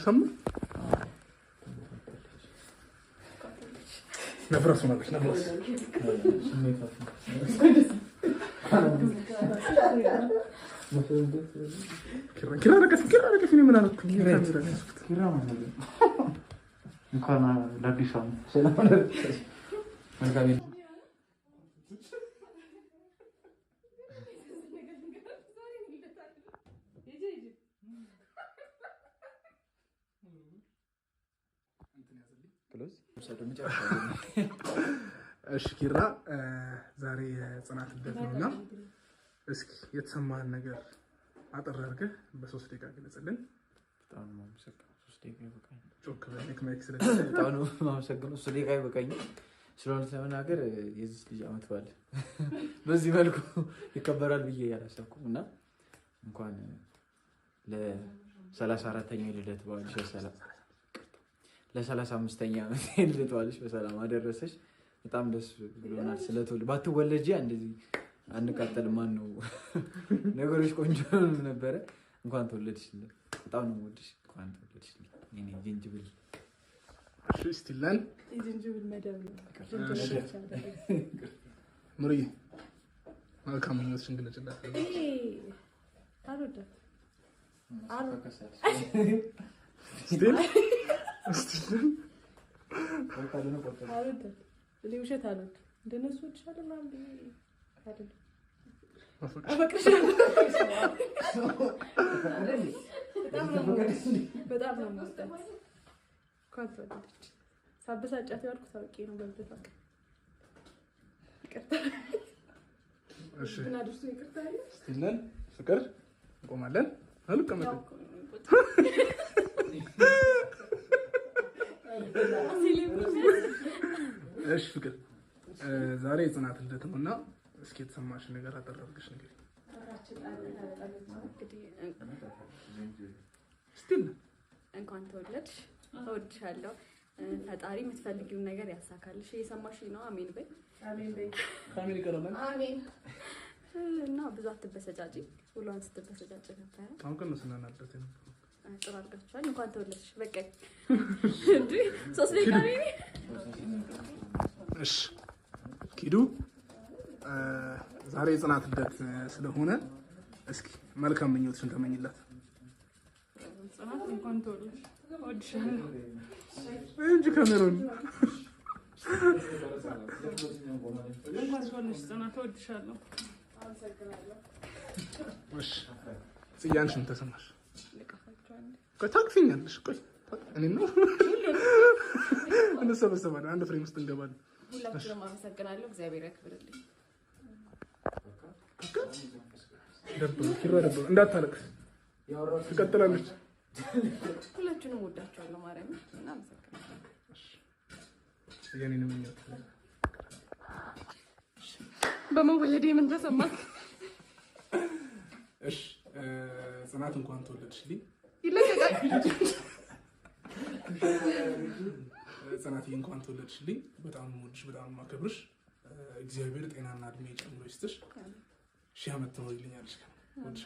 ሰማ ነፍራሱ ማለት ነፍራሱ ኪራ ረከስ ምን አልኩ ኪራ ማለት እንኳን ለአዲስ ዓመት ሰላም መልካም እሺ ኪራ ዛሬ የጽናት ልደት ነውና እስኪ የተሰማህን ነገር አጠር አድርገህ በ3 ደቂቃ ግለጽልን። በጣም ማመሰግነው 3 ደቂቃ ይበቃኝ። ጮክ በለክ ማይክ ስለዚህ በጣም ነው ማመሰግነው 3 ደቂቃ ይበቃኝ። ስለሆነ ለመናገር የዚህ ልጅ አመት በዓል በዚህ መልኩ ይከበራል ብዬ ያላሰብኩም እና እንኳን ለ34ኛው ልደት በዓልሽ ለ35ኛ ዓመት ልደት በዓልሽ በሰላም አደረሰሽ። በጣም ደስ ብሎናል። ስለተወለደ ባትወለጂ እንደዚህ አንቀጥል ማን ነው ነገሮች ቆንጆ ነበረ። እንኳን ተወለድሽ። በጣም ነው የምወድሽ። እንኳን ተወለድሽ። እኔ ጅንጅብል ሽስቲላን ጅንጅብል መደብ ነው። ሙሪ መልካም ምኞትሽን ግለጭላት። አልወዳም እኔ ውሸት አልወድም። እንደነሱ ወድሻለሁ ምናምን ብዬ አይደለም። በጣም ነው የምወዳት። እንኳን ተወለደች። ሳበሳጫት ያልኩት ታውቂ ነው። በልተታ ይቅርታ እና ድርሱ ይቅርታ አለ ስቲለን ፍቅር እንቆማለን። አልቀመጥም እሺ ፍቅር ዛሬ የጽናት ልደት ነውና እስኪ የተሰማሽ ነገር አጠራርግሽ ነገር ስቲል እንኳን ተወለድሽ። እወድሻለሁ። ፈጣሪ የምትፈልጊውን ነገር ያሳካልሽ። እየሰማሽኝ ነው? አሜን በይ። አሜን በይ። ካሜራ ይቀርላል። አሜን እና ብዙ አትበሰጫጪ። ሁሉን ስትበሰጫጭ ነበረ። አሁን ከነሱ እናናደት ነው። ጥሩ አድርጋችኋል። እንኳን ተወለድሽ። በቃ እንዴ 3 ደቂቃ ነኝ። እሺ ኪዱ ዛሬ የጽናት ልደት ስለሆነ እስኪ መልካም ምኞትሽን ተመኝላት። ጽናት እንኳን ተወለድሽ። እወድሻለሁ እንጂ ካሜራውን እንኳን ተወለድሽ። ጽናት እወድሻለሁ። አመሰግናለሁ። እሺ ጽያንሽን ተሰማሽ? ቆይ ታቅፊኛለሽ? ቆይ እኔ ነው እንሰበሰባለን። አንድ ፍሬም ውስጥ እንገባለን። ሁላችንም አመሰግናለሁ። እግዚአብሔር ያክብርልኝ። ደብሩ ኪራ ደብሩ እንዳታለቅስ ትቀጥላለች። ሁላችንም ወዳችኋለሁ። ማርያም እና አመሰግናለሁ። የኔን ምኞት በመወለዴ ምን ተሰማክ? እሺ ጽናት እንኳን ተወለድሽልኝ። ይለቀቃል። ጽናት እንኳን ተወለድሽልኝ። በጣም ወድሽ፣ በጣም ማከብርሽ። እግዚአብሔር ጤናና እድሜ ጨምሮ ይስጥሽ። ሺህ ዓመት ትኖሪልኛለሽ። ወድሽ